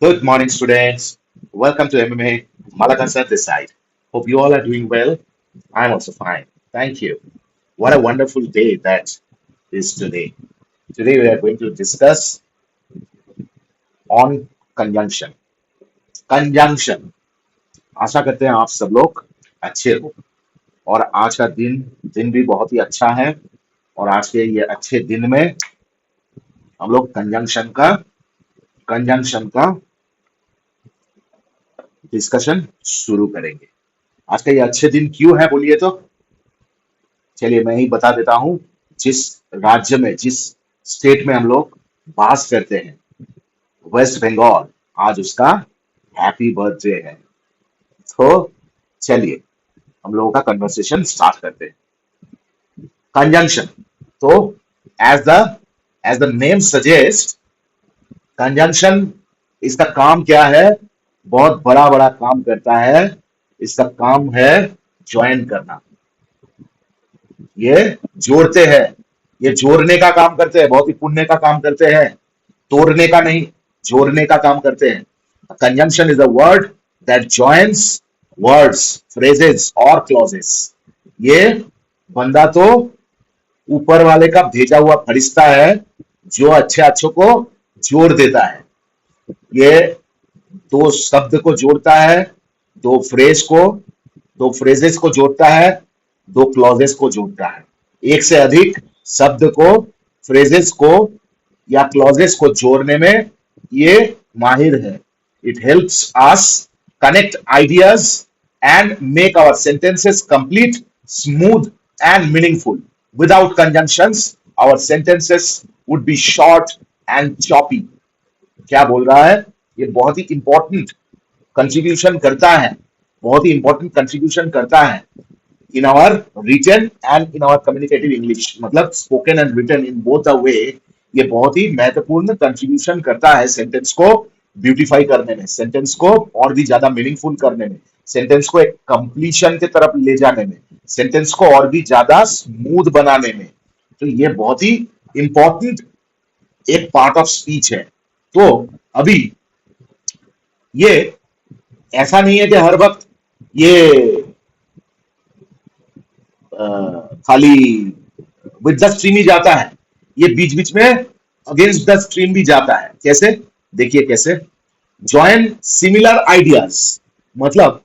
Good morning, students. Welcome to MMA. Malakasa this side. Hope you all are doing well. I'm also fine. Thank you. What a wonderful day that is today. Today we are going to discuss on conjunction. Conjunction. आशा करते हैं आप सब लोग अच्छे हो और आज का दिन दिन भी बहुत ही अच्छा है और आज के ये अच्छे दिन में हम लोग कंजंक्शन का डिस्कशन शुरू करेंगे। आज का ये अच्छे दिन क्यों है बोलिए तो चलिए मैं ही बता देता हूँ। जिस राज्य में जिस स्टेट में हम लोग बास करते हैं वेस्ट बंगाल, आज उसका हैप्पी बर्थडे है। तो चलिए हम लोगों का कन्वर्सेशन स्टार्ट करते हैं। कंजंक्शन। तो as the name suggest, conjunction इसका काम क्या है? बहुत बड़ा बड़ा काम करता है। इसका काम है ज्वाइन करना। ये जोड़ते हैं, ये जोड़ने का काम करते हैं, बहुत ही पुण्य का काम करते हैं, तोड़ने का नहीं, जोड़ने का काम करते हैं। Conjunction is a word that joins words, phrases और क्लॉजेस। ये बंदा तो ऊपर वाले का भेजा हुआ फरिश्ता है जो अच्छे अच्छों को जोड़ देता है। ये दो शब्द को जोड़ता है, दो फ्रेज को, दो फ्रेजेस को जोड़ता है, दो क्लॉजेस को जोड़ता है। एक से अधिक शब्द को, फ्रेजेस को या क्लॉजेस को जोड़ने में ये माहिर है। It helps us connect ideas and make our sentences complete, smooth and meaningful. Without conjunctions our sentences would be short and choppy. क्या बोल रहा है? ये बहुत ही इंपॉर्टेंट कंट्रीब्यूशन करता है, बहुत ही इंपॉर्टेंट कंट्रीब्यूशन करता है in our written and in our communicative English, मतलब spoken and written in both the way। ये बहुत ही महत्वपूर्ण कंट्रीब्यूशन करता है सेंटेंस को ब्यूटीफाई करने में, सेंटेंस को और भी ज्यादा मीनिंगफुल करने में, सेंटेंस को एक कंप्लीशन की तरफ ले जाने में, सेंटेंस को और भी ज्यादा स्मूथ बनाने में। तो ये बहुत ही इंपॉर्टेंट एक पार्ट ऑफ स्पीच है। तो अभी ये ऐसा नहीं है कि हर वक्त ये खाली विद द स्ट्रीम ही जाता है। ये बीच बीच में अगेंस्ट द स्ट्रीम भी जाता है। कैसे? देखिए कैसे। जॉइन सिमिलर आइडियाज, मतलब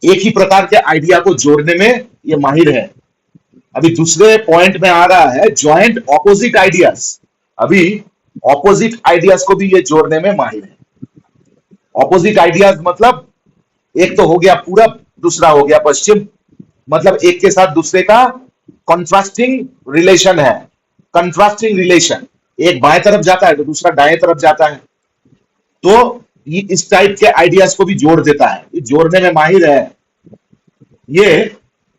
एक ही प्रकार के आइडिया को जोड़ने में ये माहिर है। अभी दूसरे पॉइंट में आ रहा है जॉइंट ऑपोजिट आइडियाज। अभी ऑपोजिट आइडियाज को भी ये जोड़ने में माहिर है। ऑपोजिट आइडियाज मतलब एक तो हो गया पूरब, दूसरा हो गया पश्चिम, मतलब एक के साथ दूसरे का कंट्रास्टिंग रिलेशन है। कंट्रास्टिंग रिलेशन, एक बाएं तरफ जाता है तो दूसरा दाएं तरफ जाता है। तो ये इस टाइप के आइडियाज को भी जोड़ देता है, ये जोड़ने में माहिर है। ये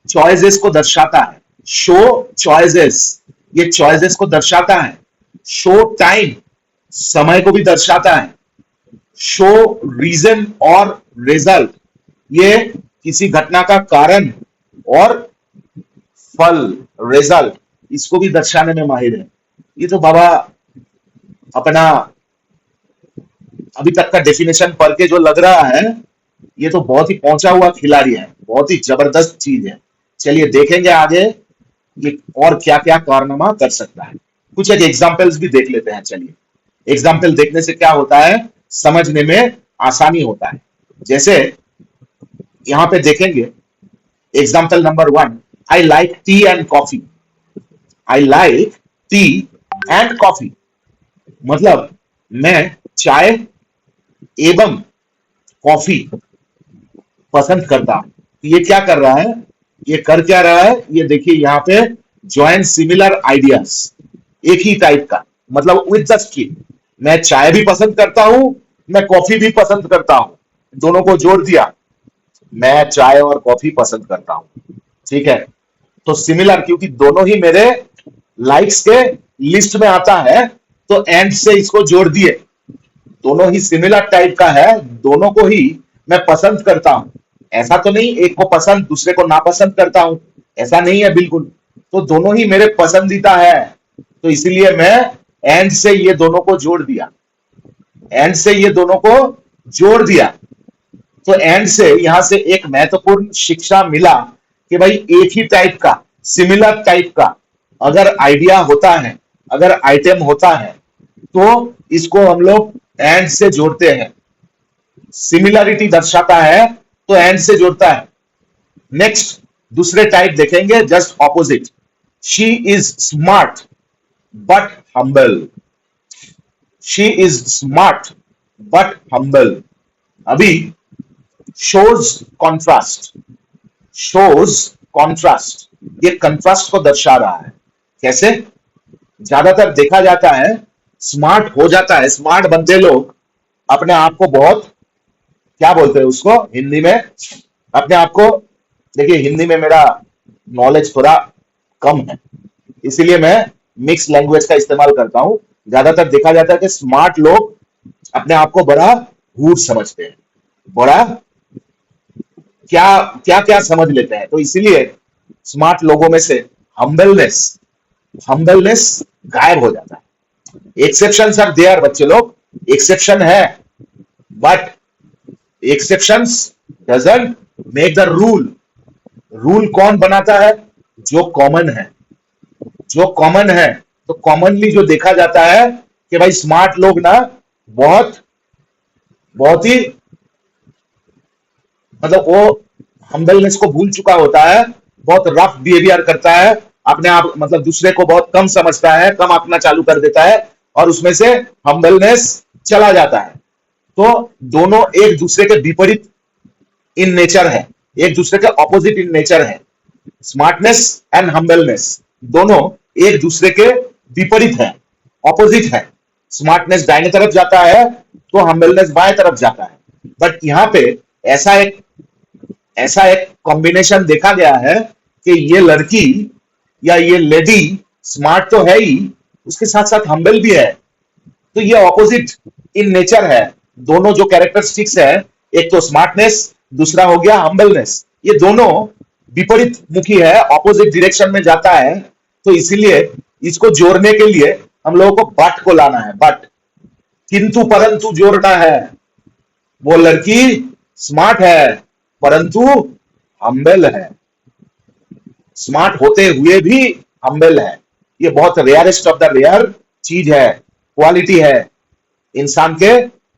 चॉइसेस को दर्शाता है, शो चॉइसेस, ये चॉइसेस को दर्शाता है। शो टाइम, समय को भी दर्शाता है। शो रीजन और रिजल्ट, ये किसी घटना का कारण और फल, रिजल्ट, इसको भी दर्शाने में माहिर है। ये तो बाबा अपना अभी तक का डेफिनेशन पढ़ के जो लग रहा है, ये तो बहुत ही पहुंचा हुआ खिलाड़ी है, बहुत ही जबरदस्त चीज है। चलिए देखेंगे आगे ये और क्या क्या कारनामा कर सकता है। कुछ एक एग्जाम्पल्स भी देख लेते हैं। चलिए, एग्जाम्पल देखने से क्या होता है, समझने में आसानी होता है। जैसे यहां पे देखेंगे example number 1, I like T and coffee. I like T and coffee मतलब मैं चाय एवं कॉफी पसंद करता हूं। ये क्या कर रहा है, ये कर क्या रहा है, ये देखिए यहाँ पे ज्वाइन सिमिलर आइडियाज, एक ही टाइप का, मतलब विद द स्किन। मैं चाय भी पसंद करता हूं, मैं कॉफी भी पसंद करता हूं, दोनों को जोड़ दिया, मैं चाय और कॉफी पसंद करता हूं। ठीक है, तो सिमिलर, क्योंकि दोनों ही मेरे लाइक्स के लिस्ट में आता है, तो एंड से इसको जोड़ दिए। दोनों ही सिमिलर टाइप का है, दोनों को ही मैं पसंद करता हूं। ऐसा तो नहीं एक को पसंद दूसरे को नापसंद करता हूं, ऐसा नहीं है बिल्कुल। तो दोनों ही मेरे पसंदीदा है, तो इसीलिए मैं एंड से ये दोनों को जोड़ दिया। एंड से ये दोनों को जोड़ दिया, तो एंड से यहां से एक महत्वपूर्ण शिक्षा मिला कि भाई एक ही टाइप का, सिमिलर टाइप का अगर आइडिया होता है, अगर आइटम होता है, तो इसको हम लोग एंड से जोड़ते हैं। सिमिलरिटी दर्शाता है तो एंड से जोड़ता है। नेक्स्ट दूसरे टाइप देखेंगे, just opposite. She is smart but humble. She is smart but humble. अभी शोज कॉन्ट्रास्ट, शोज कॉन्ट्रास्ट, ये कंट्रास्ट को दर्शा रहा है। कैसे? ज्यादातर देखा जाता है स्मार्ट हो जाता है, स्मार्ट बनते लोग अपने आप को बहुत, क्या बोलते हैं उसको हिंदी में, अपने आप को, देखिए हिंदी में मेरा नॉलेज थोड़ा कम है, इसीलिए मैं मिक्स लैंग्वेज का इस्तेमाल करता हूं। ज्यादातर देखा जाता है कि स्मार्ट लोग अपने आप को बड़ा हूट समझते हैं, बड़ा क्या क्या क्या समझ लेते हैं, तो इसीलिए स्मार्ट लोगों में से हम्बलनेस, हम्बलनेस गायब हो जाता है। एक्सेप्शंस आर देयर बच्चे लोग, एक्सेप्शन है, but exceptions doesn't make the rule. Rule कौन बनाता है? जो कॉमन है, जो कॉमन है। तो कॉमनली जो देखा जाता है कि भाई स्मार्ट लोग ना बहुत बहुत ही, मतलब वो हम्बलनेस को भूल चुका होता है, बहुत रफ बिहेवियर करता है, अपने आप मतलब दूसरे को बहुत कम समझता है, कम आंकना चालू कर देता है, और उसमें से हम्बलनेस चला जाता है। तो दोनों एक दूसरे के विपरीत इन नेचर है, एक दूसरे के ऑपोजिट इन नेचर है। स्मार्टनेस एंड हम्बलनेस दोनों एक दूसरे के विपरीत है, ऑपोजिट है। स्मार्टनेस दाहिने तरफ जाता है तो हम्बलनेस बाएं तरफ जाता है। बट यहाँ पे ऐसा एक कॉम्बिनेशन देखा गया है कि ये लड़की या ये लेडी स्मार्ट तो है ही, उसके साथ साथ हम्बल भी है। तो ये ऑपोजिट इन नेचर है। दोनों जो कैरेक्टरिस्टिक्स है, एक तो स्मार्टनेस, दूसरा हो गया हम्बलनेस, ये दोनों विपरीत मुखी है, ऑपोजिट डायरेक्शन में जाता है। तो इसीलिए इसको जोड़ने के लिए हम लोगों को बट को लाना है, बट, किंतु परंतु जोड़ना है। वो लड़की स्मार्ट है परंतु हम्बल है, स्मार्ट होते हुए भी हम्बल है। ये बहुत रेयरेस्ट ऑफ द रेयर चीज है, क्वालिटी है इंसान के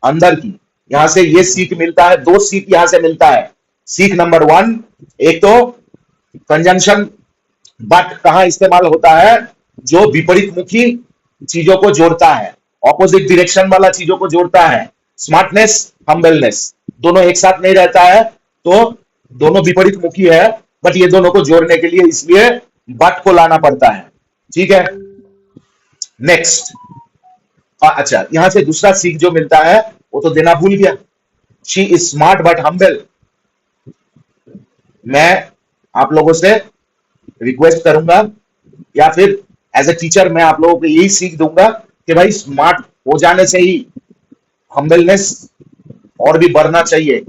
अंदर की। यहां से ये सीख मिलता है, दो सीख यहां से मिलता है। सीख नंबर 1, एक तो कंजंक्शन बट कहां इस्तेमाल होता है? जो विपरीत मुखी चीजों को जोड़ता है, ऑपोजिट डायरेक्शन वाला चीजों को जोड़ता है। स्मार्टनेस, हम्बलनेस दोनों एक साथ नहीं रहता है, तो दोनों विपरीत मुखी है, बट ये दोनों को जोड़ने के लिए इसलिए बट को लाना पड़ता है। ठीक है, नेक्स्ट। अच्छा, यहां से दूसरा सीख जो मिलता है वो तो देना भूल गया। She is smart but humble. मैं आप लोगों से रिक्वेस्ट करूंगा, या फिर एज ए टीचर मैं आप लोगों को यही सीख दूंगा कि भाई स्मार्ट हो जाने से ही हम्बलनेस और भी बढ़ना चाहिए।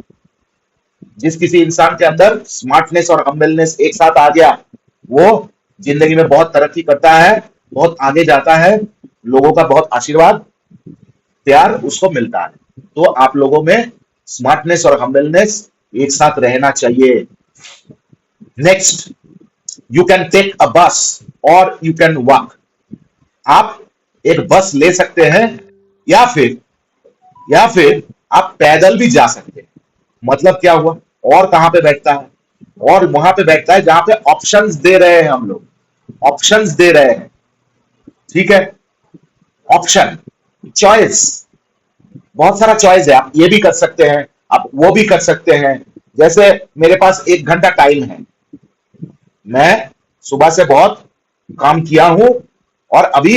जिस किसी इंसान के अंदर स्मार्टनेस और हम्बलनेस एक साथ आ गया, वो जिंदगी में बहुत तरक्की करता है, बहुत आगे जाता है, लोगों का बहुत आशीर्वाद, प्यार उसको मिलता है। तो आप लोगों में स्मार्टनेस और हम्बलनेस एक साथ रहना चाहिए। Next, you can take a bus और यू कैन वॉक। आप एक बस ले सकते हैं या फिर आप पैदल भी जा सकते हैं। मतलब क्या हुआ? और कहां पे बैठता है? और वहां पे बैठता है जहां पे ऑप्शंस दे रहे हैं, हम लोग ऑप्शंस दे रहे हैं। ठीक है, ऑप्शन, चॉइस, बहुत सारा चॉइस है। आप ये भी कर सकते हैं, आप वो भी कर सकते हैं। जैसे मेरे पास 1 घंटा टाइम है, मैं सुबह से बहुत काम किया हूं और अभी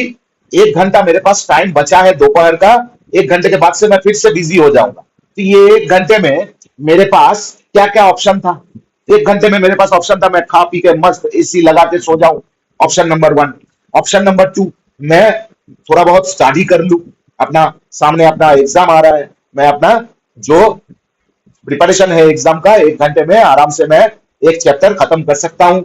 1 घंटा मेरे पास टाइम बचा है दोपहर का। 1 घंटे के बाद से मैं फिर से बिजी हो जाऊंगा। तो ये 1 घंटे में मेरे पास क्या क्या ऑप्शन था? 1 घंटे में मेरे पास ऑप्शन था, मैं खा पी के मस्त एसी लगा के सो जाऊं, ऑप्शन नंबर 1। ऑप्शन नंबर 2, मैं थोड़ा बहुत स्टडी कर लूं, अपना सामने अपना एग्जाम आ रहा है, मैं अपना जो प्रिपरेशन है एग्जाम का 1 घंटे में आराम से मैं एक चैप्टर खत्म कर सकता हूं।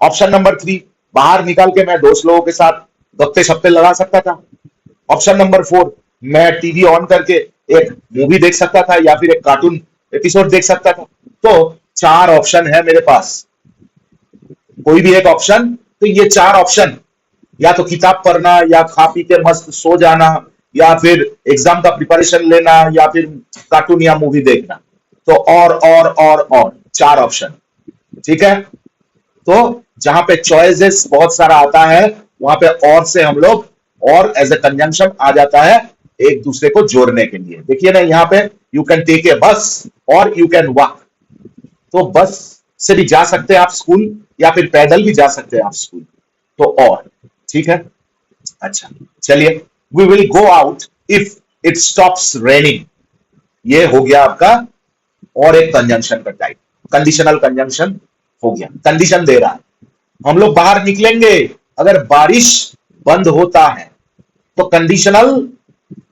ऑप्शन नंबर 3, बाहर निकाल के मैं दोस्त लोगों के साथ गप्पे शप्पे लगा सकता था। ऑप्शन नंबर 4, मैं टीवी ऑन करके एक मूवी देख सकता था या फिर एक कार्टून एपिसोड देख सकता था। तो चार ऑप्शन है मेरे पास, कोई भी एक ऑप्शन। तो ये चार ऑप्शन, या तो किताब पढ़ना, या खा पी के मस्त सो जाना, या फिर एग्जाम का प्रिपरेशन लेना, या फिर कार्टून या मूवी देखना। तो और चार ऑप्शन, ठीक है। तो जहां पे चॉइसेस बहुत सारा आता है, वहां पे और से हम लोग और एज ए कंजंक्शन आ जाता है एक दूसरे को जोड़ने के लिए। देखिए ना यहाँ पे, यू कैन टेक ए बस और यू कैन वॉक। तो बस से भी जा सकते हैं आप स्कूल, या फिर पैदल भी जा सकते हैं आप स्कूल। तो और, ठीक है। अच्छा, चलिए, we will go out if it stops raining. ये हो गया आपका और एक कंजंक्शन का टाइप, कंडीशनल कंजंक्शन हो गया, कंडीशन दे रहा है हम लोग बाहर निकलेंगे अगर बारिश बंद होता है। तो कंडीशनल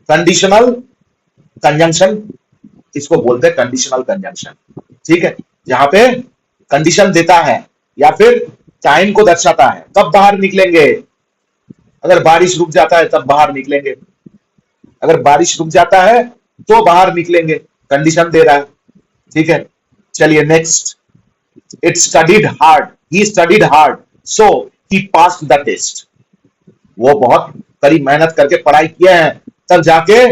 कंडीशनल कंजंक्शन इसको बोलते हैं, कंडीशनल कंजंक्शन, ठीक है। जहां पे कंडीशन देता है या फिर टाइम को दर्शाता है, कब बाहर निकलेंगे। अगर बारिश रुक जाता है तब बाहर निकलेंगे, अगर बारिश रुक जाता है तो बाहर निकलेंगे, कंडीशन दे रहा है, ठीक है। चलिए next, it studied hard, he studied hard so he passed the test. वो बहुत कड़ी मेहनत करके पढ़ाई किए हैं, तब जाके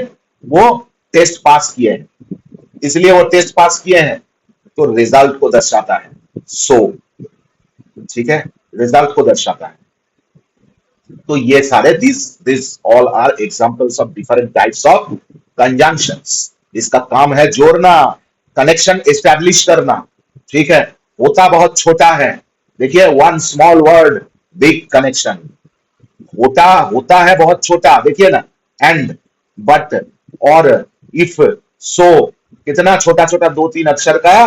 वो टेस्ट पास किए हैं, इसलिए वो टेस्ट पास किए हैं। तो रिजल्ट को दर्शाता है, सो, ठीक है, रिजल्ट को दर्शाता है। तो ये सारे this all are examples of different types of conjunctions. इसका काम है जोड़ना, कनेक्शन एस्टैब्लिश करना, ठीक है। होता बहुत छोटा है, देखिए, one small word big connection. होता है बहुत छोटा, देखिए ना, एंड, बट, और, इफ, सो, कितना छोटा छोटा 2-3 अक्षर का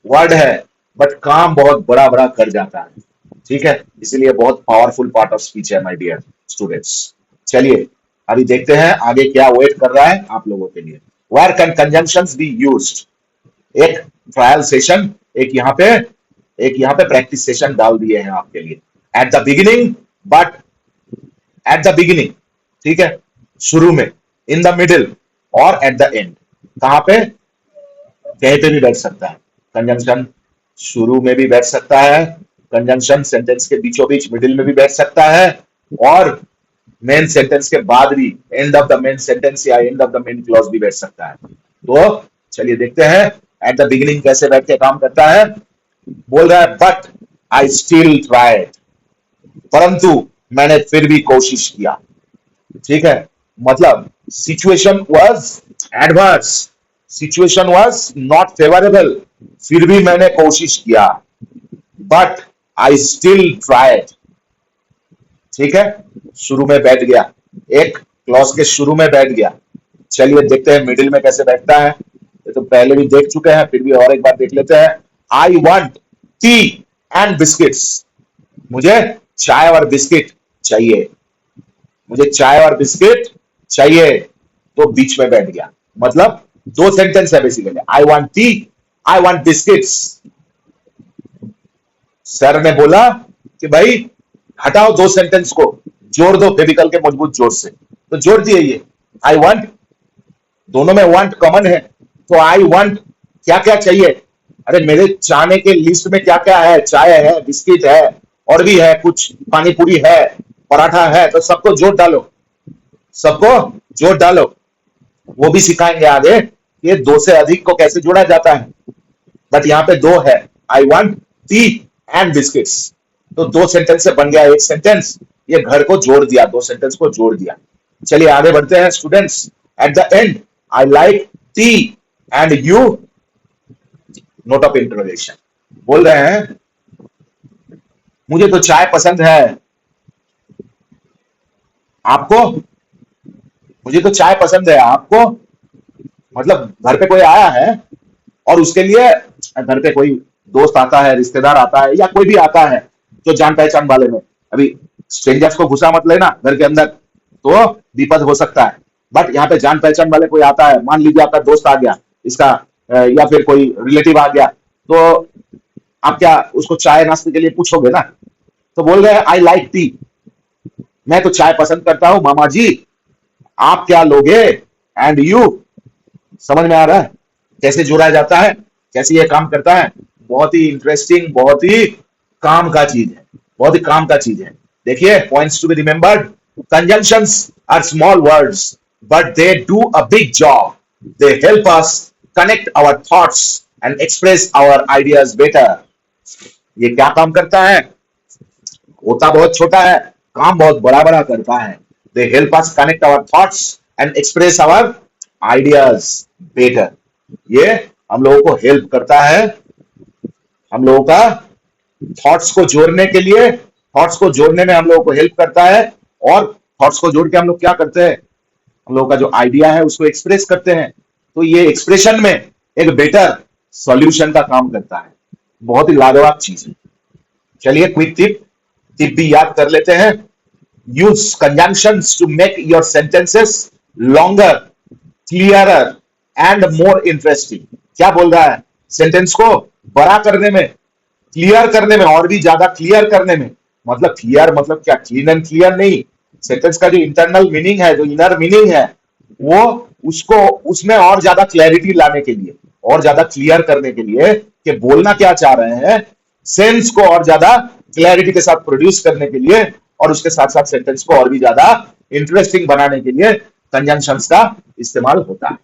वर्ड है, बट काम बहुत बड़ा बड़ा कर जाता है, ठीक है। इसलिए बहुत पावरफुल पार्ट ऑफ स्पीच है माय डियर स्टूडेंट्स। चलिए अभी देखते हैं आगे क्या वेट कर रहा है आप लोगों के लिए। Where can conjunctions be used. एक ट्रायल सेशन, एक यहाँ पे प्रैक्टिस सेशन डाल दिए हैं आपके लिए। At the beginning, but, at the beginning, ठीक है, शुरू में, इन द मिडिल, और एट द एंड। कहां पे, कहीं पे भी बैठ सकता है कंजंक्शन, शुरू में भी बैठ सकता है कंजंक्शन, सेंटेंस के बीचों बीच मिडिल में भी बैठ सकता है, और मेन सेंटेंस के बाद भी, end of the main sentence या end of the main clause भी बैठ सकता है। तो चलिए देखते हैं एट द बिगिनिंग कैसे बैठ के काम करता है। बोल रहा है, बट आई स्टिल ट्राइड, परंतु मैंने फिर भी कोशिश किया, ठीक है। मतलब situation was adverse, situation was not favourable, फिर भी मैंने कोशिश किया, बट आई स्टिल ट्राइड, ठीक है। शुरू में बैठ गया, एक क्लॉज के शुरू में बैठ गया। चलिए देखते हैं मिडिल में कैसे बैठता है। ये तो पहले भी देख चुके हैं, फिर भी और एक बार देख लेते हैं। I want tea and biscuits, मुझे चाय और बिस्किट चाहिए, मुझे चाय और बिस्किट चाहिए। तो बीच में बैठ गया, मतलब दो सेंटेंस है basically, I want T, I want biscuits. Sir ने बोला कि भाई हटाओ दो सेंटेंस को, जोड़ दो फेविकल के मजबूत जोड़ से। तो जोड़ दिए ये आई वांट, दोनों में वांट कॉमन है, तो आई वांट क्या क्या चाहिए। अरे मेरे चाहने के लिस्ट में क्या क्या है, चाय है, बिस्किट है, और भी है कुछ, पानी पूरी है, पराठा है, तो सबको जोड़ डालो, सबको जोड़ डालो। वो भी सिखाएंगे आगे ये दो से अधिक को कैसे जोड़ा जाता है। बट यहाँ पे दो है, I want T and biscuits, तो दो सेंटेंस से बन गया एक सेंटेंस। ये घर को जोड़ दिया, दो सेंटेंस को जोड़ दिया। चलिए आगे बढ़ते हैं students. At the end, I like T and you, note of interrogation. बोल रहे हैं मुझे तो चाय पसंद है, आपको, मुझे तो चाय पसंद है, आपको। मतलब घर पे कोई आया है और उसके लिए, घर पे कोई दोस्त आता है, रिश्तेदार आता है, या कोई भी आता है जो जान पहचान वाले में। अभी स्ट्रेंजर्स को घुसा मत लेना घर के अंदर, तो विपद हो सकता है। बट यहाँ पे जान पहचान वाले कोई आता है, मान लीजिए आपका दोस्त आ गया इसका, या फिर कोई रिलेटिव आ गया, तो आप क्या उसको चाय नाश्ते के लिए पूछोगे ना। तो बोल रहे हैं आई लाइक टी, मैं तो चाय पसंद करता हूं मामा जी, आप क्या लोगे, एंड यू। समझ में आ रहा है कैसे जोड़ा जाता है, कैसे ये काम करता है? बहुत ही इंटरेस्टिंग, बहुत ही काम का चीज है, बहुत ही काम का चीज है। देखिए, points to be remembered, conjunctions are small words but they do a big job. They help us connect our thoughts and express our ideas better. ये क्या काम करता है? होता बहुत छोटा है, काम बहुत बड़ा बड़ा करता है। They help us connect our thoughts and express our ideas better. ये हम लोगों को हेल्प करता है, हम लोगों का थॉट्स को जोड़ने के लिए, थॉट्स को जोड़ने में हम लोगों को हेल्प करता है। और थॉट्स को जोड़ के हम लोग क्या करते हैं? हम लोगों का जो आइडिया है उसको एक्सप्रेस करते हैं। तो ये एक्सप्रेशन में एक बेटर सॉल्यूशन का काम करता है। बहुत ही लाजवाब चीज है। चलिए, क्विक टिप टिप भी याद कर लेते हैं। Use conjunctions to make your sentences longer, clearer and more interesting. क्या बोल रहा है? सेंटेंस को बड़ा करने में, क्लियर करने में, और भी ज्यादा क्लियर करने में। मतलब क्लियर मतलब क्या? क्लीन एंड क्लियर नहीं। सेंटेंस का जो इंटरनल मीनिंग है, जो इनर मीनिंग है, वो उसको उसमें और ज्यादा क्लैरिटी लाने के लिए, और ज्यादा क्लियर करने के लिए कि बोलना क्या चाह रहे हैं, सेंस को और ज्यादा क्लैरिटी के साथ प्रोड्यूस करने के लिए, और उसके साथ साथ सेंटेंस को और भी ज्यादा इंटरेस्टिंग बनाने के लिए कंजंक्शंस का इस्तेमाल होता है।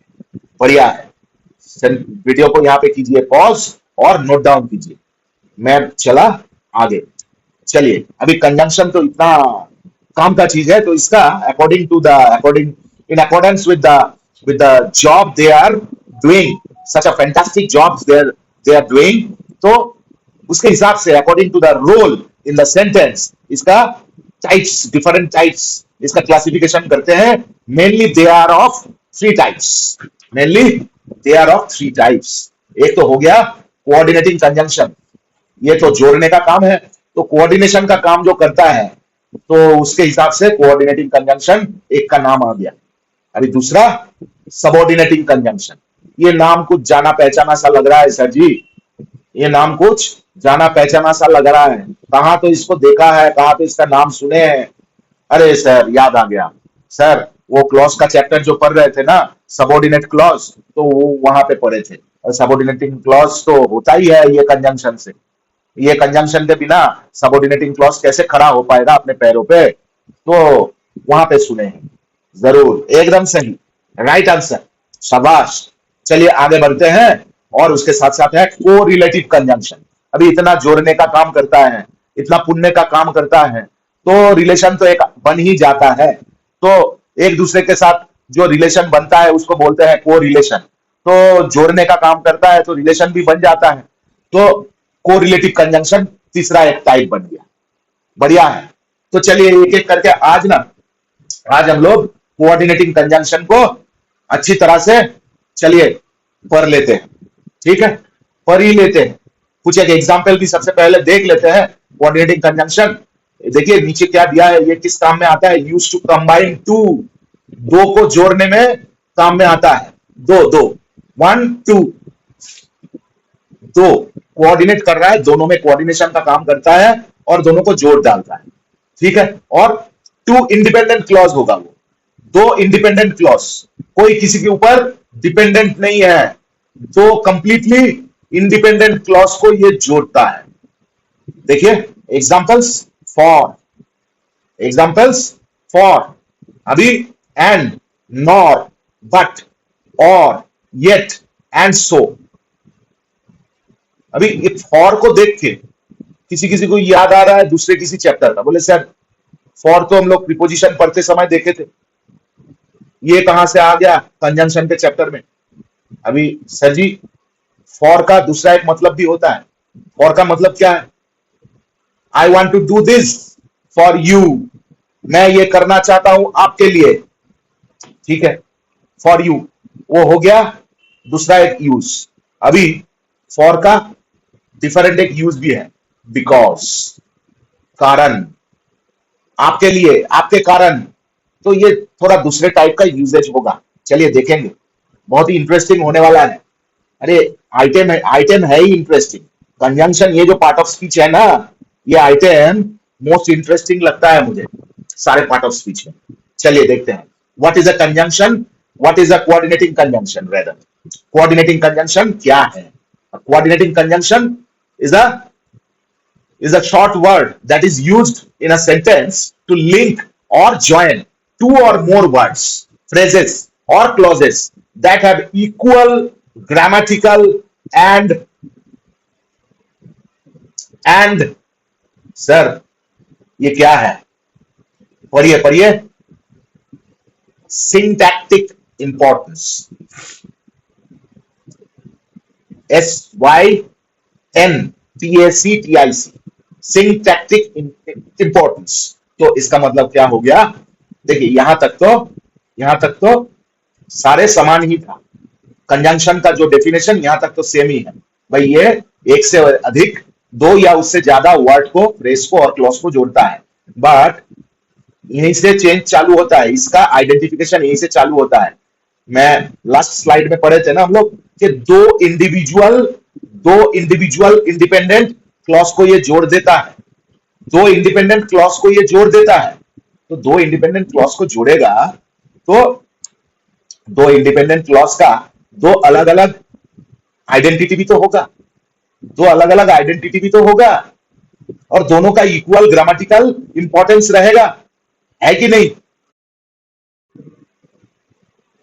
बढ़िया है। वीडियो को यहाँ पे कीजिए पॉज और नोट डाउन कीजिए। मैं चला आगे। चलिए, अभी कंजंक्शन तो इतना काम का चीज है, तो इसका according in accordance with the job they are doing, such a fantastic job they are doing, तो उसके हिसाब से according to the role in the sentence, इसका टाइप्स, डिफरेंट टाइप्स, इसका क्लासिफिकेशन करते हैं। Mainly they are of three types. Mainly they are of three types. एक तो हो गया कोऑर्डिनेटिंग कंजंक्शन, ये तो जोड़ने का काम है। तो कोऑर्डिनेशन का काम जो करता है, तो उसके हिसाब से कोऑर्डिनेटिंग कंजंक्शन एक का नाम आ गया। अभी दूसरा सबऑर्डिनेटिंग कंजंक्शन। ये नाम कुछ जाना पहचाना सा लग रहा है सर जी, ये नाम कुछ जाना पहचाना सा लग रहा है। कहाँ तो इसको देखा है, कहाँ तो इसका नाम सुने हैं। अरे सर, याद आ गया सर, वो क्लॉज का चैप्टर जो पढ़ रहे थे ना, सबऑर्डिनेट क्लॉज, तो वो वहां पे पढ़े थे। और सबऑर्डिनेटिंग क्लॉज तो होता ही है ये कंजंक्शन से। ये कंजंक्शन के बिना सबऑर्डिनेटिंग क्लॉज कैसे खड़ा हो पाएगा अपने पैरों पे? तो वहां पे सुने हैं जरूर। एकदम सही, राइट आंसर, शाबाश। चलिए आगे बढ़ते हैं। और उसके साथ साथ है को रिलेटिव कंजंक्शन। अभी इतना जोड़ने का काम करता है, इतना पुण्य का काम करता है, तो रिलेशन तो एक बन ही जाता है। तो एक दूसरे के साथ जो रिलेशन बनता है उसको बोलते हैं को रिलेशन। तो जोड़ने का काम करता है तो रिलेशन भी बन जाता है। तो को रिलेटिव कंजंक्शन तीसरा एक टाइप बन गया। बढ़िया है। तो चलिए एक एक करके आज हम लोग कोऑर्डिनेटिंग कंजंक्शन को अच्छी तरह से चलिए पढ़ लेते हैं। ठीक है, पढ़ ही लेते हैं। कुछ एक एग्जाम्पल भी सबसे पहले देख लेते हैं। कोऑर्डिनेटिंग कंजंक्शन देखिए नीचे क्या दिया है, ये किस काम में आता है? यूज टू कंबाइन टू, दो को जोड़ने में काम में आता है। दो, 1 2, दो कोऑर्डिनेट कर रहा है, दोनों में कोऑर्डिनेशन का काम करता है और दोनों को जोड़ डालता है। ठीक है। और टू इंडिपेंडेंट क्लॉज होगा, वो दो इंडिपेंडेंट क्लॉज, कोई किसी के ऊपर डिपेंडेंट नहीं है। तो कंप्लीटली इंडिपेंडेंट क्लॉज को ये जोड़ता है। देखिए एग्जांपल्स फॉर, एग्जांपल्स फॉर, अभी एंड, नॉर, बट, और, येट एंड सो। अभी ये फॉर को देख के किसी किसी को याद आ रहा है दूसरे किसी चैप्टर का, बोले सर फॉर तो हम लोग प्रीपोजिशन पढ़ते समय देखे थे, ये कहां से आ गया कंजंक्शन के चैप्टर में? अभी सर जी, फॉर का दूसरा एक मतलब भी होता है। फॉर का मतलब क्या है? I want to do this for you, मैं ये करना चाहता हूं आपके लिए। ठीक है, फॉर यू वो हो गया दूसरा एक यूज। अभी फॉर का डिफरेंट एक यूज भी है, बिकॉज, कारण, आपके लिए, आपके कारण। तो ये थोड़ा दूसरे टाइप का यूजेज होगा, चलिए देखेंगे। बहुत ही इंटरेस्टिंग होने वाला है। अरे आइटम है ही इंटरेस्टिंग। कंजंक्शन ये जो पार्ट ऑफ स्पीच है ना, ये आइटम मोस्ट इंटरेस्टिंग लगता है मुझे सारे पार्ट ऑफ स्पीच में। चलिए देखते हैं। What is a conjunction? What is a coordinating conjunction rather? Coordinating conjunction क्या है? A coordinating conjunction is a short word that is used in a sentence to link or join two or more words, phrases, or clauses that have equal grammatical and sir, ये क्या है? पढ़िए पढ़िए. Syntactic importance. SYNTACTIC. Syntactic importance. तो इसका मतलब क्या हो गया? देखिए यहां तक तो सारे समान ही था. कंजंक्शन का जो डेफिनेशन यहां तक तो सेम ही है भाई. ये एक से अधिक, दो या उससे ज्यादा वर्ड को, फ्रेज को और क्लॉज को जोड़ता है. बट यहीं से चेंज चालू होता है, इसका आइडेंटिफिकेशन यहीं से चालू होता है. मैं लास्ट स्लाइड में पढ़े थे ना हम लोग कि दो इंडिविजुअल इंडिपेंडेंट क्लॉज को ये जोड़ देता है. दो इंडिपेंडेंट क्लॉज को ये जोड़ देता है. तो दो इंडिपेंडेंट क्लॉज को जोड़ेगा तो दो इंडिपेंडेंट क्लॉज का दो अलग अलग आइडेंटिटी भी तो होगा. दो अलग अलग आइडेंटिटी भी तो होगा और दोनों का इक्वल ग्रामेटिकल इंपॉर्टेंस रहेगा, है कि नहीं?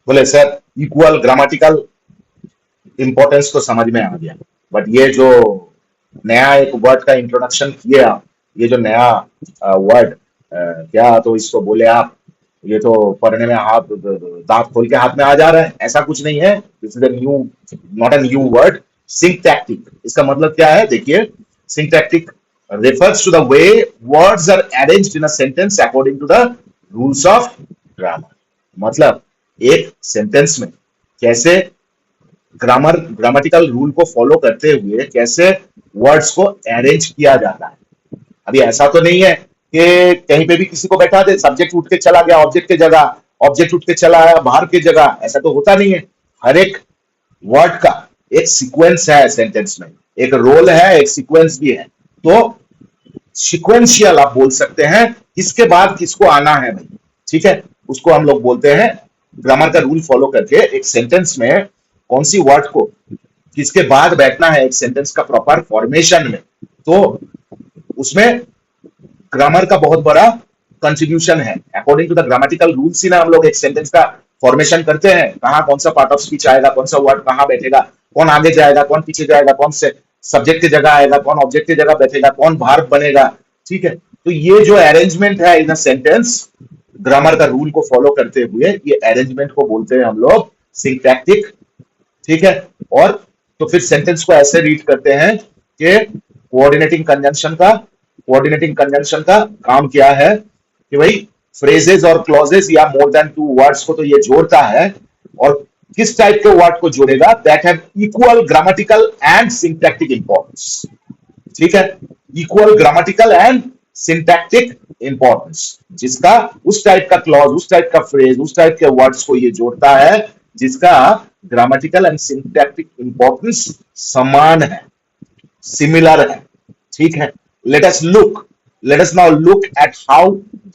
बोले सर इक्वल ग्रामेटिकल इंपॉर्टेंस तो समझ में आ गया, बट ये जो नया एक वर्ड का इंट्रोडक्शन किया, ये जो नया वर्ड क्या तो इसको बोले आप, ये तो पढ़ने में हाथ दांत खोल के हाथ में आ जा रहा है. ऐसा कुछ नहीं है. This is a new, not a new word. Syntactic, इसका मतलब क्या है? देखिए, syntactic refers to the way words are arranged in a sentence according to the rules of grammar. मतलब एक सेंटेंस में कैसे ग्रामेटिकल रूल को फॉलो करते हुए कैसे वर्ड्स को अरेंज किया जाता है. अभी ऐसा तो नहीं है कि कहीं पे भी किसी को बैठा दे, सब्जेक्ट उठ के चला गया ऑब्जेक्ट के जगह, ऑब्जेक्ट उठ के चला आया बाहर की जगह. ऐसा तो होता नहीं है. हर एक वर्ड का एक सीक्वेंस है सेंटेंस में, एक रोल है, एक सीक्वेंस भी है. तो सीक्वेंशियल आप बोल सकते हैं, किसके बाद किसको आना है भाई. ठीक है, उसको हम लोग बोलते हैं ग्रामर का रूल फॉलो करके एक सेंटेंस में कौन सी वर्ड को किसके बाद बैठना है एक सेंटेंस का प्रॉपर फॉर्मेशन में. तो उसमें ग्रामर का बहुत बड़ा कंट्रीब्यूशन है. According to the grammatical rules ही ना हम लोग एक सेंटेंस का फॉर्मेशन करते हैं. कहां कौन सा पार्ट ऑफ स्पीच आएगा, कौन सा वर्ड कहां बैठेगा, कौन आगे जाएगा, कौन पीछे जाएगा, कौन से सब्जेक्ट की जगह आएगा, कौन ऑब्जेक्ट की जगह बैठेगा, कौन वर्ब बनेगा. ठीक है, तो ये जो अरेंजमेंट है इन अ सेंटेंस ग्रामर का रूल को फॉलो करते हुए, ये अरेंजमेंट को बोलते हैं हम लोग सिंटैक्टिक. ठीक है, और तो फिर सेंटेंस को ऐसे रीड करते हैं कि कोऑर्डिनेटिंग कंजंक्शन का काम क्या है कि भाई फ्रेजेस और क्लॉजेस या मोर देन टू वर्ड्स को तो ये जोड़ता है. और किस टाइप के वर्ड को जोड़ेगा? That have equal grammatical and syntactic importance. ठीक है, equal grammatical and syntactic importance, जिसका उस टाइप का क्लॉज, उस टाइप का फ्रेज, उस टाइप के वर्ड्स को ये जोड़ता है जिसका ग्रामेटिकल एंड सिंटैक्टिक इंपॉर्टेंस समान है, सिमिलर है. ठीक है, let us now look at how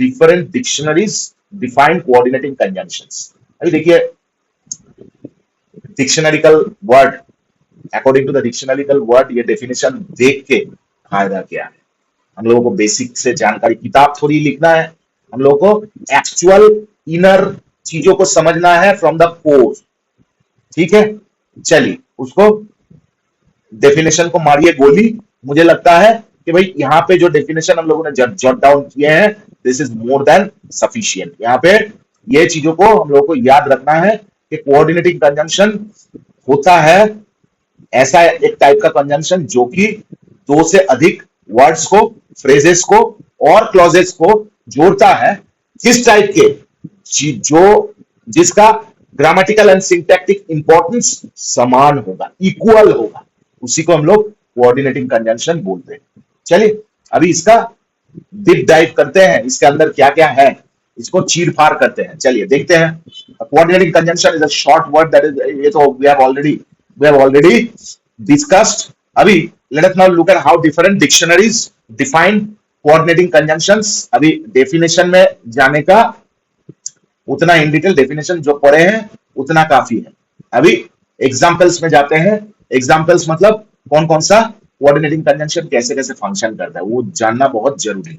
different dictionaries define coordinating conjunctions. अभी देखिए, dictionarical word, according to the dictionarical word, ये डेफिनेशन देख के फायदा क्या है. हम लोगों को बेसिक से जानकारी, किताब थोड़ी लिखना है, हम लोगों को एक्चुअल इनर चीजों को समझना है फ्रॉम द कोर. ठीक है, चलिए उसको डेफिनेशन को मारिए गोली. मुझे लगता है कि भाई यहाँ पे जो डेफिनेशन हम लोगों ने जॉट डाउन किए हैं, this is more than sufficient. यहाँ पे ये चीजों को हम लोगों को याद रखना है कि कोऑर्डिनेटिंग कंजंक्शन होता है ऐसा एक टाइप का कंजंक्शन जो कि दो से अधिक वर्ड्स को, फ्रेजेस को और क्लॉजेस को जोड़ता है. किस टाइप के? जो जिसका ग्रामेटिकल एंड सिंटैक्टिक इंपॉर्टेंस समान होगा, इक्वल होगा, उसी को हम लोग कोऑर्डिनेटिंग कंजंक्शन बोलते हैं. चलिए अभी इसका डीप डाइव करते हैं, इसके अंदर क्या क्या है इसको चीर फाड़ करते हैं. चलिए देखते हैं. Coordinating conjunction is a short word that is, ये तो वी हैव ऑलरेडी डिस्कस्ड. अभी let us now look at how different dictionaries define coordinating conjunctions. अभी डेफिनेशन में जाने का उतना इन डिटेल डेफिनेशन जो पढ़े हैं उतना काफी है। अभी एग्जाम्पल्स में जाते हैं। एग्जाम्पल्स मतलब कौन कौन सा कोऑर्डिनेटिंग कंजंक्शन कैसे कैसे फंक्शन करता है वो जानना बहुत जरूरी है।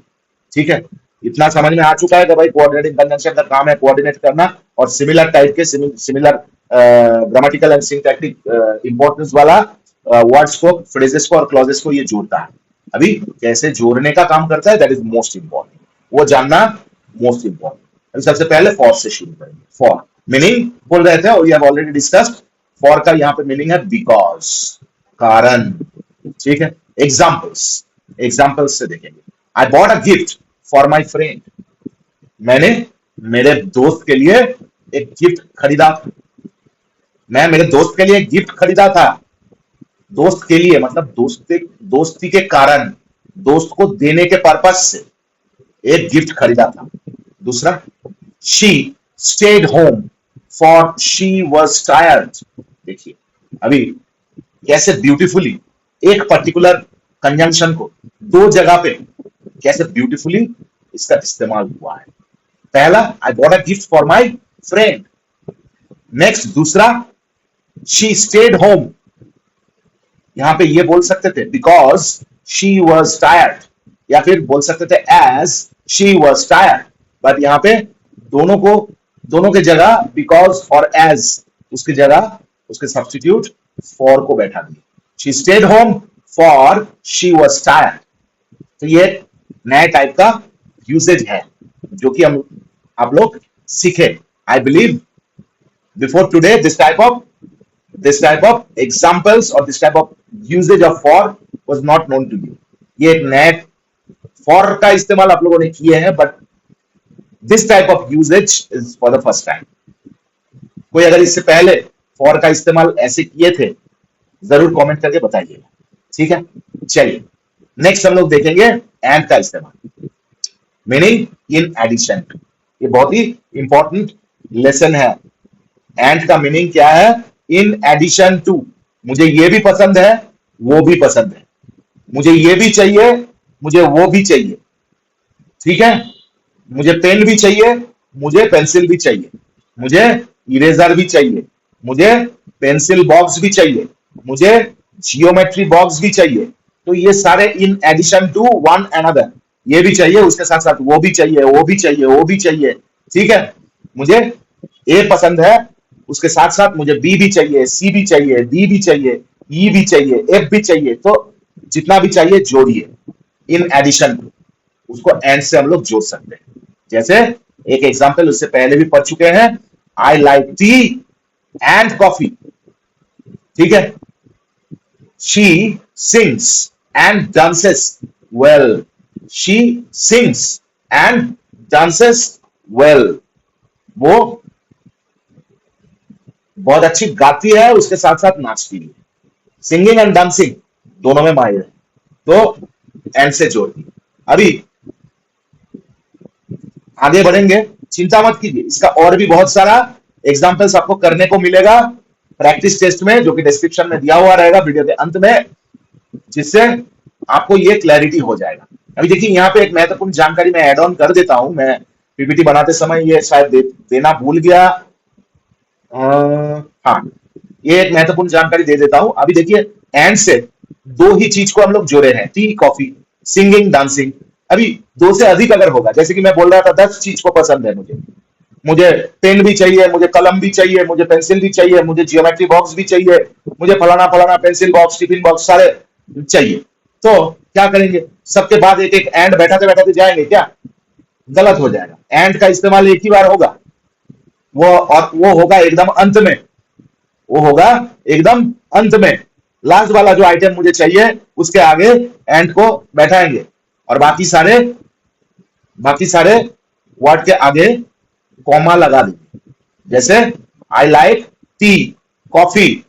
ठीक है, इतना समझ में आ चुका है कि भाई कोऑर्डिनेटिंग कंजंक्शन का काम है कोऑर्डिनेट करना और सिमिलर टाइप के similar grammatical and syntactic importance वाला वर्ड्स को, फ्रेजेस को और क्लॉजेस को ये जोड़ता है। अभी कैसे जोड़ने का काम करता है दैट इज मोस्ट इंपॉर्टेंट, वो जानना मोस्ट इंपॉर्टेंट। अभी सबसे पहले फॉर से शुरू करेंगे। फॉर मीनिंग बोल रहे थे और we have already discussed. For का यहाँ पे मीनिंग है बिकॉज, कारण। ठीक है, एग्जाम्पल्स, एग्जाम्पल्स से देखेंगे। I bought a gift for my friend, मैंने मेरे दोस्त के लिए एक गिफ्ट खरीदा। मैं मेरे दोस्त के लिए एक गिफ्ट खरीदा था। दोस्त के लिए मतलब दोस्ती के कारण, दोस्त को देने के पर्पज से एक गिफ्ट खरीदा था। दूसरा, she stayed home for she was tired. देखिए अभी कैसे ब्यूटीफुली एक पर्टिकुलर कंजंक्शन को दो जगह पे कैसे ब्यूटीफुली इसका इस्तेमाल हुआ है। पहला, I bought a gift for my friend. Next दूसरा, शी स्टेड होम, यहां पे ये बोल सकते थे बिकॉज शी वॉज टायर्ड, या फिर बोल सकते थे as she was tired, but यहां पे दोनों के जगह बिकॉज और एज उसकी जगह उसके सब्स्टिट्यूट फॉर को बैठा दिया। She stayed home for she was tired. तो ये नए टाइप का यूसेज है जो कि हम आप लोग सीखे। I believe before today this type of examples और this type of usage of for was not known to you. ये एक नए फॉर का इस्तेमाल आप लोगों ने किए हैं, but this type of usage is for the first time. कोई अगर इससे पहले फॉर का इस्तेमाल ऐसे किए थे जरूर कमेंट करके बताइएगा। ठीक है, चलिए नेक्स्ट हम लोग देखेंगे एंड का इस्तेमाल, मीनिंग इन एडिशन। ये बहुत ही इंपॉर्टेंट लेसन है। एंड का मीनिंग क्या है? इन एडिशन टू, मुझे ये भी पसंद है वो भी पसंद है, मुझे ये भी चाहिए मुझे वो भी चाहिए। ठीक है, मुझे पेन भी चाहिए मुझे पेंसिल भी चाहिए, मुझे इरेजर भी चाहिए, मुझे पेंसिल बॉक्स भी चाहिए, मुझे जियोमेट्री बॉक्स भी चाहिए। तो ये सारे in addition to one another, ये भी चाहिए उसके साथ साथ वो भी चाहिए वो भी चाहिए वो भी चाहिए। ठीक है, मुझे ए पसंद है उसके साथ साथ मुझे बी भी चाहिए, सी भी चाहिए, डी भी चाहिए, ई भी चाहिए, एफ भी चाहिए। तो जितना भी चाहिए जोड़िए इन एडिशन टू, उसको एंड से हम लोग जोड़ सकते हैं। जैसे एक एग्जांपल उससे पहले भी पढ़ चुके हैं, आई लाइक टी एंड कॉफी। ठीक है, she sings and dances well, she sings and dances well, वो बहुत अच्छी गाती है उसके साथ साथ नाचती है। सिंगिंग एंड डांसिंग दोनों में माहिर है, तो एंड से जोड़ दी। अभी आगे बढ़ेंगे, चिंता मत कीजिए, इसका और भी बहुत सारा एग्जांपल्स आपको करने को मिलेगा प्रैक्टिस टेस्ट में, जो कि डिस्क्रिप्शन में दिया हुआ रहेगा वीडियो के अंत में, जिससे आपको ये क्लैरिटी हो जाएगा। अभी देखिए यहाँ पे एक महत्वपूर्ण जानकारी मैं ऐड ऑन कर देता हूं, मैं पीपीटी बनाते समय ये शायद देना भूल गया। हाँ, ये एक महत्वपूर्ण जानकारी दे देता हूं। अभी देखिए एंड से दो ही चीज को हम लोग जोड़े हैं, टी कॉफी, सिंगिंग डांसिंग। अभी दो से अधिक अगर होगा, जैसे कि मैं बोल रहा था 10 चीज को पसंद है मुझे पेन भी चाहिए, मुझे कलम भी चाहिए, मुझे पेंसिल भी चाहिए, मुझे जियोमेट्री बॉक्स भी चाहिए, मुझे फलाना फलाना पेंसिल बॉक्स टिफिन बॉक्स सारे चाहिए। तो क्या करेंगे, सबके बाद एक एक एंड बैठाते बैठाते जाएंगे क्या? गलत हो जाएगा। एंड का इस्तेमाल एक ही बार होगा, वो होगा एकदम अंत में, वो होगा एकदम अंत में। लास्ट वाला जो आइटम मुझे चाहिए उसके आगे एंड को बैठाएंगे और बाकी सारे वर्ड के आगे कॉमा लगा देंगे। जैसे आई like T, coffee,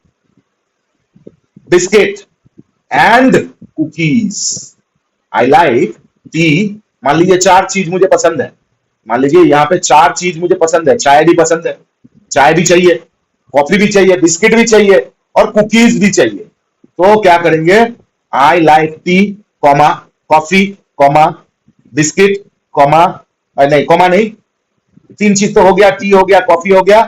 biscuit and cookies. I like T, मान लीजिए 4 चीज मुझे पसंद है, मान लीजिए यहाँ पे 4 चीज मुझे पसंद है, चाय भी पसंद है, चाय भी चाहिए, कॉफी भी चाहिए, बिस्किट भी चाहिए और कुकीज भी चाहिए। तो क्या करेंगे, आई like tea comma coffee comma biscuit comma नहीं, कॉमा नहीं, तीन चीज तो हो गया, टी हो गया, कॉफी हो गया,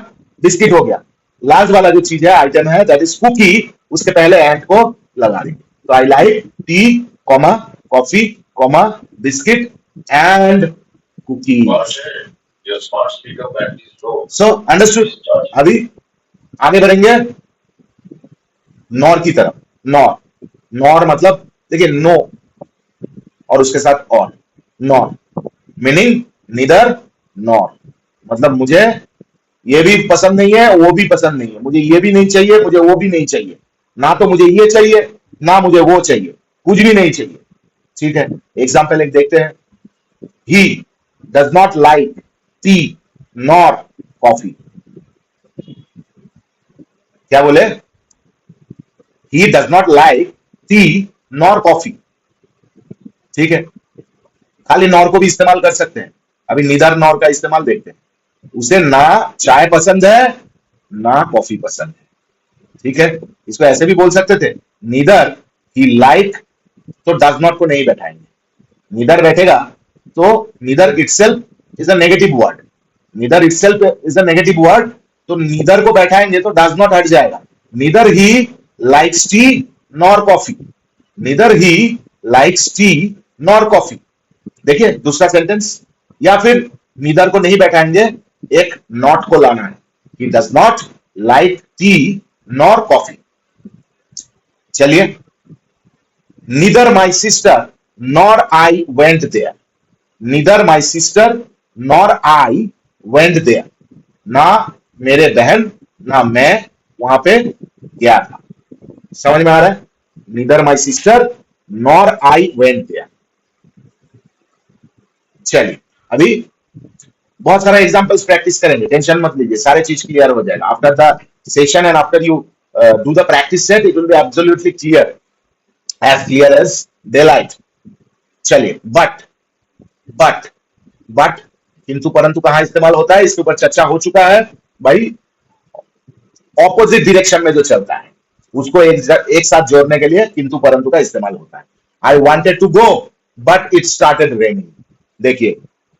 बिस्किट हो गया। लास्ट वाला जो चीज है, आइटम है, दैट इज कुकी, उसके पहले एंड को लगा देंगे। तो I like tea, comma, coffee, comma, biscuit and cookie. So understood. अभी आगे बढ़ेंगे नॉर की तरफ। नॉर, नॉर मतलब देखिए नो और उसके साथ और, नॉर मीनिंग नीदर नॉर, मतलब मुझे ये भी पसंद नहीं है, वो भी पसंद नहीं है, मुझे ये भी नहीं चाहिए, मुझे वो भी नहीं चाहिए, ना तो मुझे ये चाहिए ना मुझे वो चाहिए, कुछ भी नहीं चाहिए। ठीक है, एग्जाम्पल एक देखते हैं। ही does not like tea nor coffee. क्या बोले? ही does not like tea nor coffee. ठीक है, खाली नॉर को भी इस्तेमाल कर सकते हैं। अभी नीदर नॉर का इस्तेमाल देखते हैं। उसे ना चाय पसंद है ना कॉफी पसंद है। ठीक है, इसको ऐसे भी बोल सकते थे, नीदर ही लाइक, तो डज नॉट को नहीं बैठाएंगे। नीदर बैठेगा तो neither itself is a negative word, neither itself is a negative word, तो नीदर को बैठाएंगे तो डज नॉट हट जाएगा। Neither he likes T nor coffee, neither he likes T nor coffee. देखिए दूसरा सेंटेंस, या फिर नीदर को नहीं बैठाएंगे, एक नॉट को लाना है, he does not like tea nor coffee. चलिए, neither my sister nor I went there, neither my sister nor I went there, ना मेरे बहन ना मैं वहां पे गया था। समझ में आ रहा है? Neither my sister nor I went there. चलिए, अभी बहुत सारा एग्जांपल्स प्रैक्टिस करेंगे, टेंशन मत लीजिए, सारे चीज क्लियर हो जाएगा। After the session and after you do the practice set, it will be absolutely clear, as clear as daylight. चलिए, बट बट किंतु परंतु कहां इस्तेमाल होता है, इसके ऊपर चर्चा हो चुका है भाई। ऑपोजिट डायरेक्शन में जो चलता है उसको एक साथ जोड़ने के लिए किंतु परंतु का इस्तेमाल होता है। I wanted to go but it started raining. देखिए,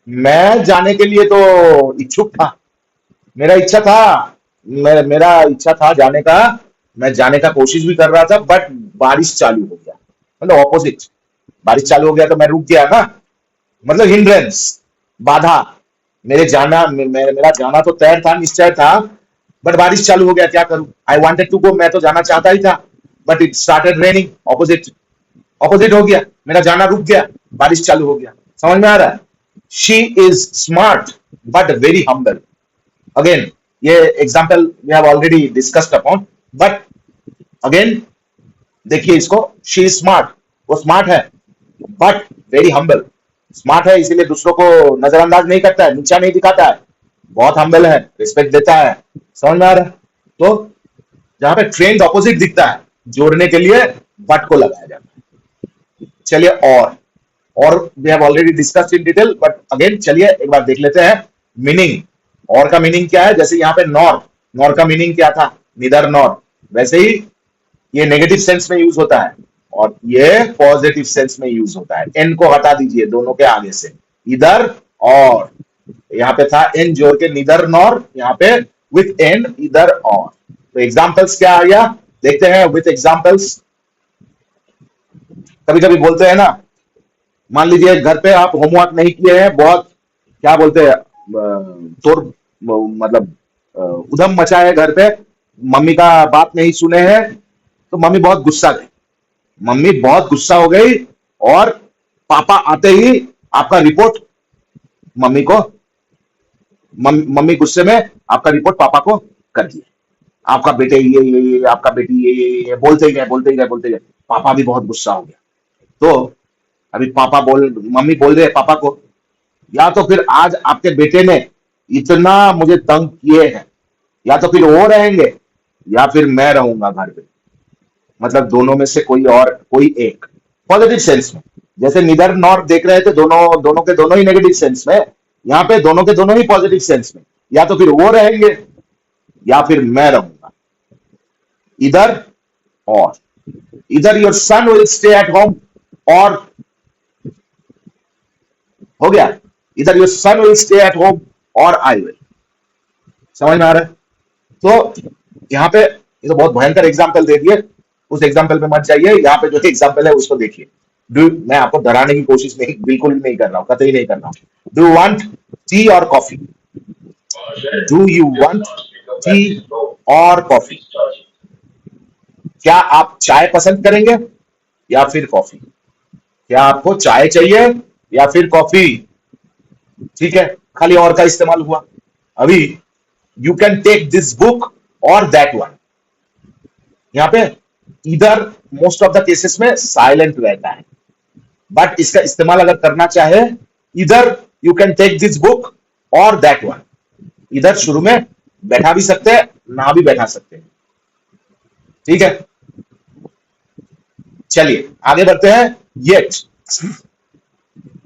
मैं जाने के लिए तो इच्छुक था, मेरा इच्छा था, मेरा इच्छा था जाने का, मैं जाने का कोशिश भी कर रहा था, बट बारिश चालू हो गया। मतलब ऑपोजिट, बारिश चालू हो गया तो मैं रुक गया ना, मतलब हिंड्रेंस, बाधा। मेरा जाना तो तय था, निश्चय था, बट बारिश चालू हो गया, क्या करूं? आई वांटेड टू गो, मैं तो जाना चाहता ही था, but it started raining, opposite, opposite हो गया, मेरा जाना रुक गया, बारिश चालू हो गया। समझ में आ रहा है? She is smart but very humble. Again ये example we have already discussed upon, but again देखिए इसको, शी इज स्मार्ट, वो स्मार्ट है, बट वेरी हम्बल। स्मार्ट है इसीलिए दूसरों को नजरअंदाज नहीं करता है, नीचा नहीं दिखाता है, बहुत हम्बल है, रिस्पेक्ट देता है। समझ में आ रहा है? तो जहां पे ट्रेंड ऑपोजिट दिखता है, जोड़ने के लिए बट को लगाया जाता है। चलिए, और we have already discussed in detail, but again चलिए एक बार देख लेते हैं मीनिंग। और का मीनिंग क्या है? जैसे यहाँ पे नॉर, नॉर का मीनिंग क्या था? निदर नॉर। वैसे ही ये नेगेटिव सेंस में यूज होता है और ये पॉजिटिव सेंस में यूज होता है। एन को हटा दीजिए दोनों के आगे से, इधर और, यहाँ पे था एन जोड़ के निदर नॉर, यहाँ पे विथ एन इधर और। तो एग्जाम्पल्स क्या आ गया, देखते हैं विथ एग्जाम्पल्स। कभी कभी बोलते हैं ना, मान लीजिए घर पे आप होमवर्क नहीं किए हैं, बहुत क्या बोलते हैं, तोड़, मतलब उधम मचा है घर पे, मम्मी का बात नहीं सुने हैं, तो मम्मी बहुत गुस्सा गई, मम्मी बहुत गुस्सा हो गई, और पापा आते ही आपका रिपोर्ट मम्मी को, मम्मी गुस्से में आपका रिपोर्ट पापा को कर दिया, आपका बेटे ये आपका बेटी ये बोलते ही गए बोलते ही गए बोलते गए, पापा भी बहुत गुस्सा हो गया। तो अभी मम्मी बोल रहे हैं पापा को, या तो फिर आज आपके बेटे ने इतना मुझे तंग किए हैं, या तो फिर वो रहेंगे या फिर मैं रहूंगा घर पे। मतलब दोनों में से कोई एक, पॉजिटिव सेंस में। जैसे निदर नॉर देख रहे थे, दोनों दोनों के दोनों ही नेगेटिव सेंस में, यहाँ पे दोनों के दोनों ही पॉजिटिव सेंस में। या तो फिर वो रहेंगे या फिर मैं रहूंगा, इधर और। इधर your son will stay at home, और हो गया, इधर your son will stay at home, और आई विल। समझ में आ रहा है? तो यहाँ पे ये तो बहुत भयंकर एग्जाम्पल दे दिए, उस एग्जाम्पल पे मत जाइए, यहाँ पे जो एग्जाम्पल है उसको देखिए। मैं आपको डराने की कोशिश नहीं, बिल्कुल नहीं कर रहा हूँ, कतई नहीं कर रहा हूँ। डू यू वांट टी और coffee? Do you want T और कॉफी? क्या आप चाय पसंद करेंगे या फिर कॉफी? क्या आपको चाय चाहिए या फिर कॉफी? ठीक है, खाली और का इस्तेमाल हुआ। अभी you can take this book और दैट वन, यहाँ पे इधर मोस्ट ऑफ द केसेस में साइलेंट रहता है, बट इसका इस्तेमाल अगर करना चाहे, इधर you can take this book और दैट वन, इधर शुरू में बैठा भी सकते हैं, ना भी बैठा सकते हैं। ठीक है, चलिए आगे बढ़ते हैं। येट,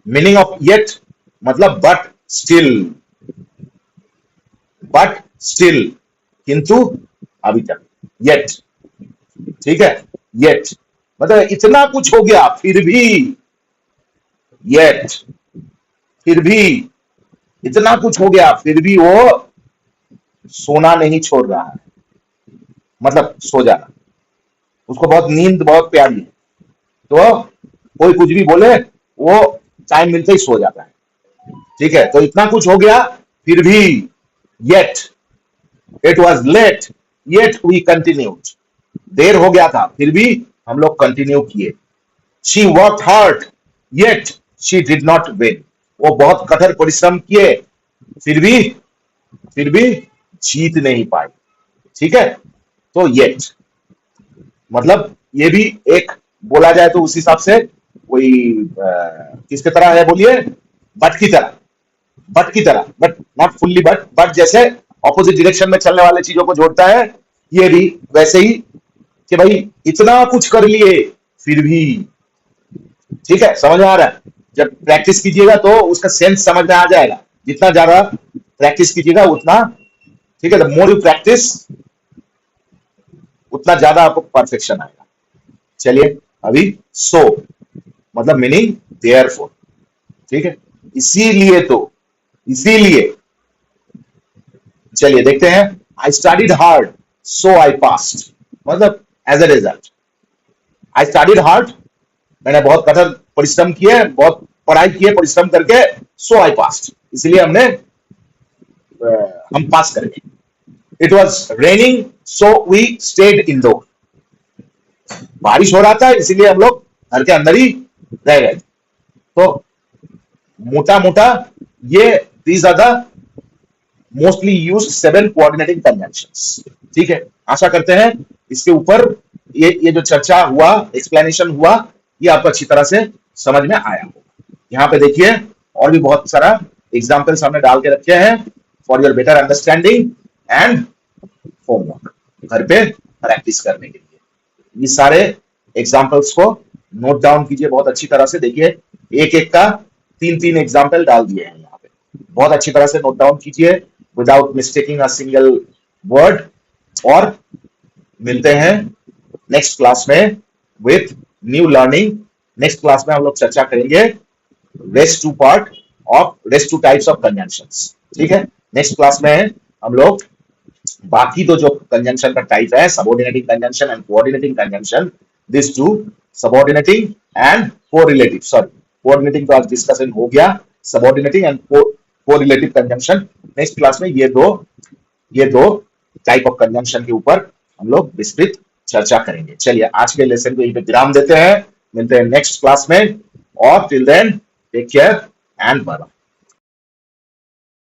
मीनिंग ऑफ येट मतलब बट स्टिल, बट स्टिल, किंतु अभी तक, येट। ठीक है, येट मतलब इतना कुछ हो गया फिर भी, येट, फिर भी इतना कुछ हो गया फिर भी वो सोना नहीं छोड़ रहा है, मतलब सो जाना, उसको बहुत नींद बहुत प्यारी है, तो कोई कुछ भी बोले वो टाइम मिलते ही सो जाता है। ठीक है, तो इतना कुछ हो गया फिर भी, yet it was late yet we continued, देर हो गया था फिर भी हम लोग कंटिन्यू किए। She work hard yet she did not win, वो बहुत कठोर परिश्रम किए फिर भी जीत नहीं पाई। ठीक है, तो येट मतलब ये भी एक बोला जाए तो उस हिसाब से कोई किसके तरह है बोलिए, बट की तरह, बट की तरह, but not fully but, but जैसे ऑपोजिट डायरेक्शन में चलने वाले चीजों को जोड़ता है, ये भी वैसे ही कि भाई इतना कुछ कर लिए फिर भी। ठीक है, समझ में आ रहा है? जब प्रैक्टिस कीजिएगा तो उसका सेंस समझ में आ जाएगा, जितना ज्यादा प्रैक्टिस कीजिएगा उतना, ठीक है, द मोर यू प्रैक्टिस उतना ज्यादा आपको परफेक्शन आएगा। चलिए अभी सो मतलब मीनिंग देयरफॉर, ठीक है, इसीलिए, तो इसीलिए चलिए देखते हैं। I studied hard so I passed, मतलब as a result, I studied hard, मैंने बहुत कठोर परिश्रम किए, बहुत पढ़ाई किए परिश्रम करके, सो आई पास्ड, इसलिए हम पास कर गए। It was raining so we stayed indoor, बारिश हो रहा था इसीलिए हम लोग घर के अंदर ही रह गए। तो मोटा मोटा ये these are the mostly used 7 coordinating conjunctions. ठीक है, आशा करते हैं इसके ऊपर ये जो चर्चा हुआ, एक्सप्लेनेशन हुआ, ये आपको अच्छी तरह से समझ में आया होगा। यहाँ पे देखिए और भी बहुत सारा एग्जाम्पल्स हमने डाल के रखे हैं for your better understanding and homework, घर पे प्रैक्टिस करने के लिए। ये सारे एग्जाम्पल्स को नोट डाउन कीजिए बहुत अच्छी तरह से। देखिए एक एक का 3-3 एग्जाम्पल डाल दिए हैं यहाँ पे, बहुत अच्छी तरह से नोट डाउन कीजिए without mistaking a single word. और मिलते हैं नेक्स्ट क्लास में with new learning. Next class में हम लोग चर्चा करेंगे rest two part of rest two types of conjunctions. ठीक है, नेक्स्ट क्लास में हम लोग बाकी तो जो कंजंक्शन का टाइप है, subordinating conjunction and coordinating conjunction, this two subordinating and correlative, sorry coordinating तो आज डिस्कशन हो गया, subordinating and correlative conjunction next class में ये दो टाइप ऑफ कंजंक्शन के ऊपर हम लोग विस्तृत चर्चा करेंगे। चलिए आज के लेसन को यहीं पे विराम देते हैं, मिलते हैं नेक्स्ट क्लास में, और till then take care and bye bye.